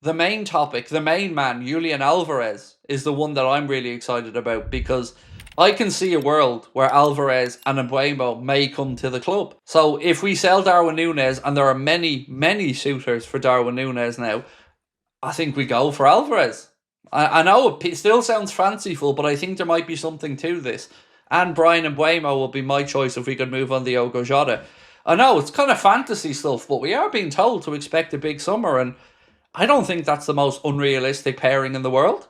the main topic, the main man, Julian Alvarez, is the one that I'm really excited about because I can see a world where Alvarez and Embuemo may come to the club. So if we sell Darwin Núñez, and there are many, many suitors for Darwin Núñez now, I think we go for Alvarez. I know it still sounds fanciful, but I think there might be something to this. And Brian Embuemo will be my choice if we could move on Diogo Jota. I know it's kind of fantasy stuff, but we are being told to expect a big summer, and I don't think that's the most unrealistic pairing in the world.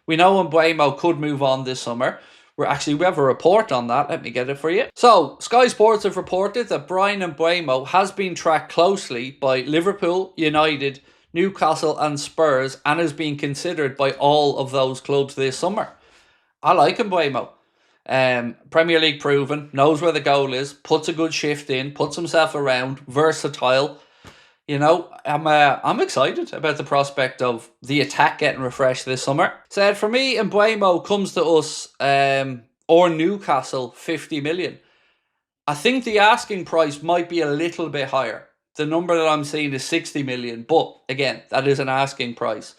We know Embuemo could move on this summer. We have a report on that. Let me get it for you. So, Sky Sports have reported that Brian Embuemo has been tracked closely by Liverpool, United, Newcastle and Spurs, and is being considered by all of those clubs this summer. I like Embuemo. Premier League proven, knows where the goal is, puts a good shift in, puts himself around, versatile. I'm excited about the prospect of the attack getting refreshed this summer. Said for me, Embuemo comes to us or Newcastle 50 million. I think the asking price might be a little bit higher. The number that I'm seeing is 60 million, but again, that is an asking price.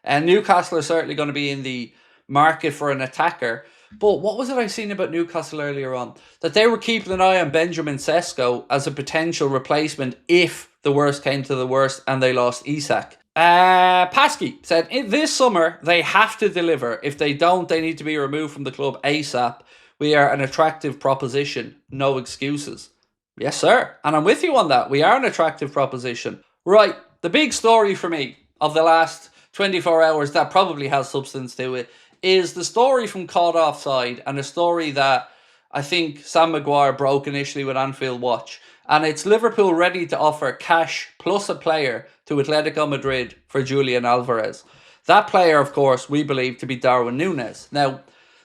And Newcastle are certainly going to be in the market for an attacker. But what was it I seen about Newcastle earlier on? That they were keeping an eye on Benjamin Sesko as a potential replacement if the worst came to the worst and they lost Isak. Paskey said, this summer they have to deliver. If they don't, they need to be removed from the club ASAP. We are an attractive proposition. No excuses. Yes, sir. And I'm with you on that. We are an attractive proposition. Right. The big story for me of the last 24 hours that probably has substance to it is the story from Caught Offside, and a story that I think Sam Maguire broke initially with Anfield Watch. And it's Liverpool ready to offer cash plus a player to Atletico Madrid for Julian Alvarez. That player, of course, we believe to be Darwin Núñez. Now,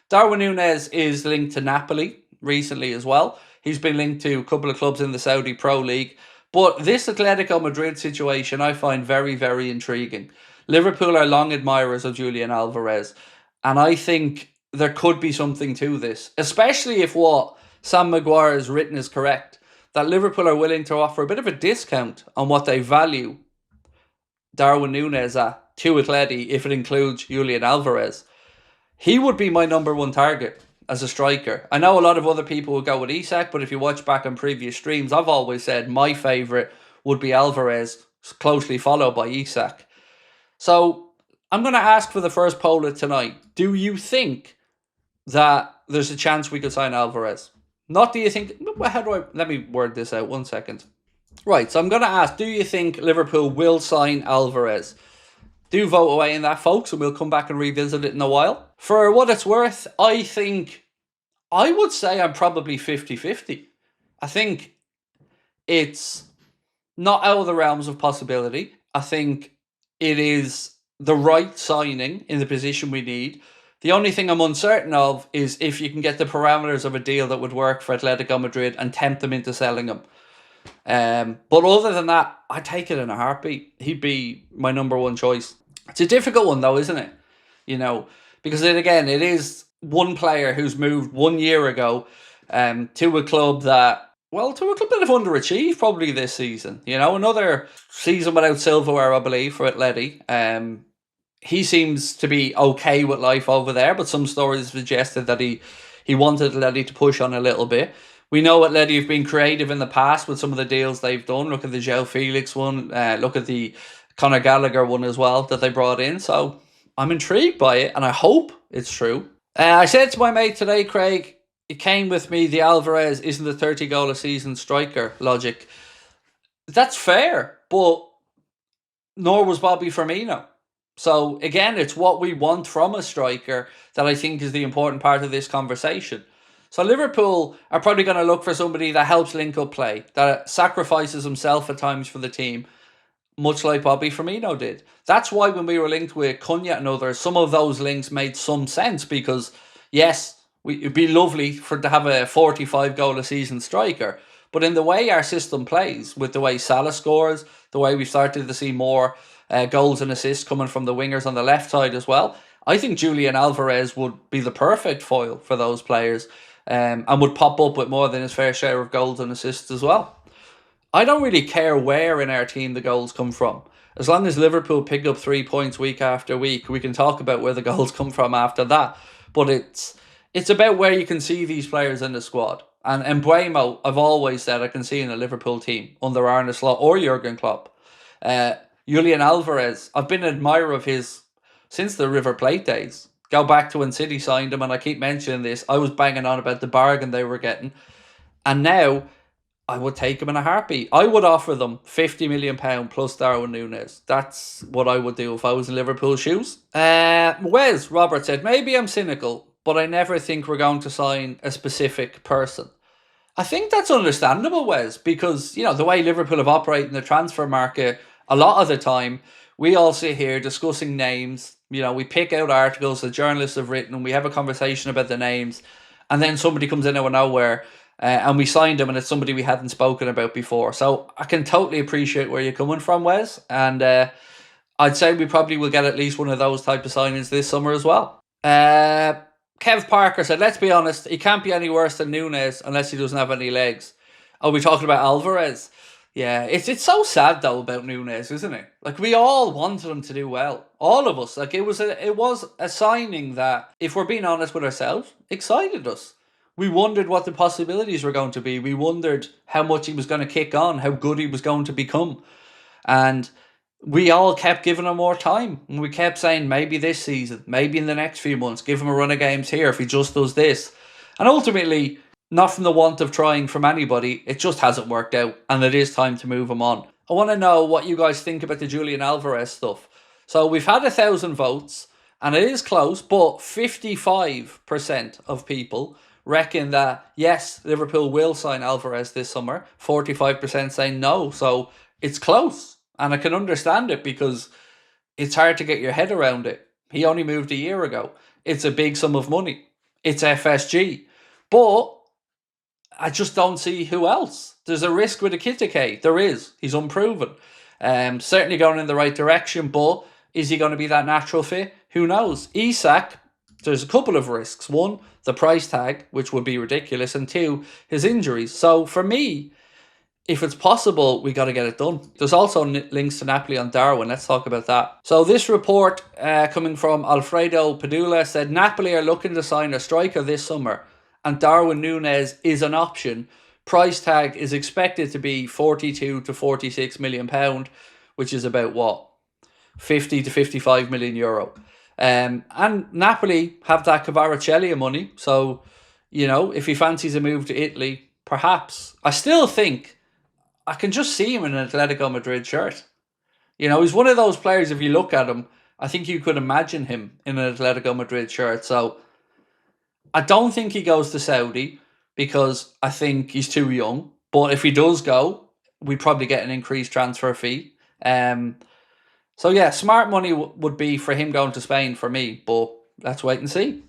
Darwin Núñez is linked to Napoli recently as well. He's been linked to a couple of clubs in the Saudi Pro League. But this Atletico Madrid situation I find very, very intriguing. Liverpool are long admirers of Julian Alvarez. And I think there could be something to this. Especially if what Sam Maguire has written is correct. That Liverpool are willing to offer a bit of a discount on what they value Darwin Núñez at to Atleti if it includes Julian Alvarez. He would be my number one target as a striker. I know a lot of other people will go with Isak, but if you watch back on previous streams, I've always said my favourite would be Alvarez, closely followed by Isak. So I'm going to ask for the first poll tonight. Do you think that there's a chance we could sign Alvarez? Not do you think... Let me word this out 1 second. Right, so I'm going to ask, do you think Liverpool will sign Alvarez? Do vote away in that, folks, and we'll come back and revisit it in a while. For what it's worth, I would say I'm probably 50-50. I think it's not out of the realms of possibility. I think it is the right signing in the position we need. The only thing I'm uncertain of is if you can get the parameters of a deal that would work for Atletico Madrid and tempt them into selling him. But other than that, I'd take it in a heartbeat. He'd be my number one choice. It's a difficult one though, isn't it? Because it is one player who's moved 1 year ago to a club that have underachieved probably this season. Another season without silverware, I believe, for Atleti. He seems to be okay with life over there, but some stories suggested that he wanted Atleti to push on a little bit. We know Atleti have been creative in the past with some of the deals they've done. Look at the João Felix one. Look at the Conor Gallagher one as well that they brought in. So I'm intrigued by it, and I hope it's true. I said to my mate today, Craig, it came with me, the Alvarez isn't the 30-goal-a-season striker logic. That's fair, but nor was Bobby Firmino. So again, it's what we want from a striker that I think is the important part of this conversation. So Liverpool are probably going to look for somebody that helps link up play, that sacrifices himself at times for the team, much like Bobby Firmino did. That's why when we were linked with Cunha and others, some of those links made some sense because, yes, it'd be lovely to have a 45-goal-a-season striker. But in the way our system plays, with the way Salah scores, the way we've started to see more goals and assists coming from the wingers on the left side as well, I think Julian Alvarez would be the perfect foil for those players and would pop up with more than his fair share of goals and assists as well. I don't really care where in our team the goals come from, As long as Liverpool pick up 3 points week after week, we can talk about where the goals come from after that. But it's about where you can see these players in the squad. And Mbuemo, I've always said I can see in a Liverpool team under Arne Slot or Jurgen Klopp. Julian Alvarez, I've been an admirer of his since the River Plate days. Go back to when City signed him, and I keep mentioning this. I was banging on about the bargain they were getting. And now I would take him in a heartbeat. I would offer them £50 million plus Darwin Núñez. That's what I would do if I was in Liverpool's shoes. Wes, Robert said, maybe I'm cynical, but I never think we're going to sign a specific person. I think that's understandable, Wes, because, the way Liverpool have operated in the transfer market, a lot of the time, we all sit here discussing names. We pick out articles that journalists have written and we have a conversation about the names. And then somebody comes in out of nowhere and we signed them and it's somebody we hadn't spoken about before. So I can totally appreciate where you're coming from, Wes. And I'd say we probably will get at least one of those type of signings this summer as well. Kev Parker said, let's be honest, he can't be any worse than Núñez unless he doesn't have any legs. Are we talking about Alvarez? Yeah, it's so sad though about Núñez, isn't it? Like, we all wanted him to do well. All of us. Like, it was a signing that, if we're being honest with ourselves, excited us. We wondered what the possibilities were going to be. We wondered how much he was going to kick on, how good he was going to become. And we all kept giving him more time. And we kept saying, maybe this season, maybe in the next few months, give him a run of games here if he just does this. And ultimately, not from the want of trying from anybody, it just hasn't worked out. And it is time to move him on. I want to know what you guys think about the Julian Alvarez stuff. So we've had 1,000 votes, and it is close, but 55% of people reckon that, yes, Liverpool will sign Alvarez this summer. 45% saying no. So it's close. And I can understand it because it's hard to get your head around it. He only moved a year ago. It's a big sum of money. It's FSG. But I just don't see who else. There's a risk with Ekitike. There is. He's unproven. Certainly going in the right direction, but is he going to be that natural fit? Who knows? Isak, there's a couple of risks. One, the price tag, which would be ridiculous. And two, his injuries. So for me, if it's possible, we got to get it done. There's also links to Napoli on Darwin. Let's talk about that. So this report coming from Alfredo Padula said Napoli are looking to sign a striker this summer and Darwin Núñez is an option. Price tag is expected to be 42 to 46 million pound, which is about what? 50 to 55 million euro. And Napoli have that Kvaratskhelia money. So, if he fancies a move to Italy, perhaps. I still think I can just see him in an Atletico Madrid shirt. He's one of those players, if you look at him, I think you could imagine him in an Atletico Madrid shirt. So I don't think he goes to Saudi because I think he's too young. But if he does go, we'd probably get an increased transfer fee. So yeah, smart money would be for him going to Spain for me. But let's wait and see.